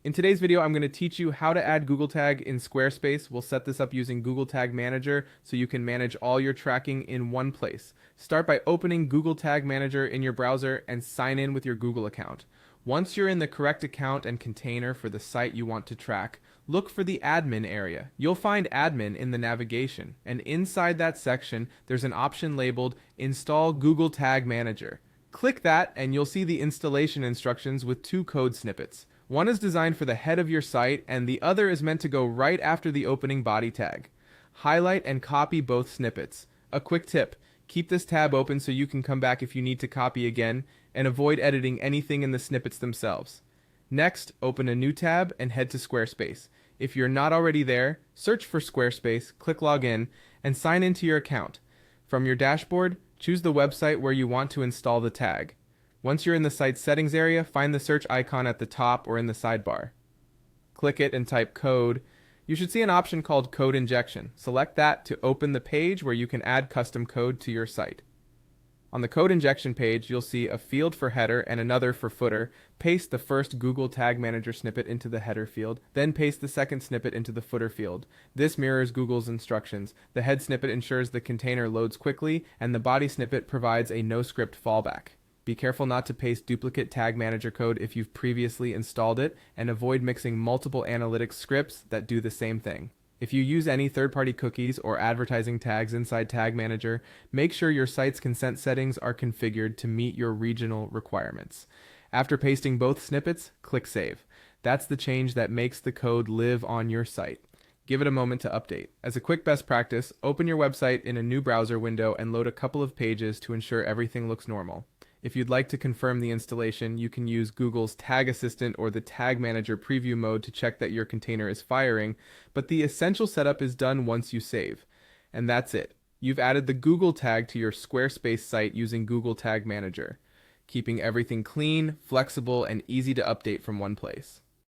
In today's video, I'm going to teach you how to add Google Tag in Squarespace. We'll set this up using Google Tag Manager so you can manage all your tracking in one place. Start by opening Google Tag Manager in your browser and sign in with your Google account. Once you're in the correct account and container for the site you want to track, look for the admin area. You'll find admin in the navigation, and inside that section, there's an option labeled Install Google Tag Manager. Click that and you'll see the installation instructions with two code snippets. One is designed for the head of your site, and the other is meant to go right after the opening body tag. Highlight and copy both snippets. A quick tip: keep this tab open so you can come back if you need to copy again, and avoid editing anything in the snippets themselves. Next, open a new tab and head to Squarespace. If you're not already there, search for Squarespace, click Login, and sign into your account. From your dashboard, choose the website where you want to install the tag. Once you're in the site's settings area, find the search icon at the top or in the sidebar. Click it and type code. You should see an option called Code Injection. Select that to open the page where you can add custom code to your site. On the Code Injection page, you'll see a field for header and another for footer. Paste the first Google Tag Manager snippet into the header field, then paste the second snippet into the footer field. This mirrors Google's instructions. The head snippet ensures the container loads quickly, and the body snippet provides a no-script fallback. Be careful not to paste duplicate Tag Manager code if you've previously installed it, and avoid mixing multiple analytics scripts that do the same thing. If you use any third-party cookies or advertising tags inside Tag Manager, make sure your site's consent settings are configured to meet your regional requirements. After pasting both snippets, click Save. That's the change that makes the code live on your site. Give it a moment to update. As a quick best practice, open your website in a new browser window and load a couple of pages to ensure everything looks normal. If you'd like to confirm the installation, you can use Google's Tag Assistant or the Tag Manager preview mode to check that your container is firing, but the essential setup is done once you save. And that's it. You've added the Google tag to your Squarespace site using Google Tag Manager, keeping everything clean, flexible, and easy to update from one place.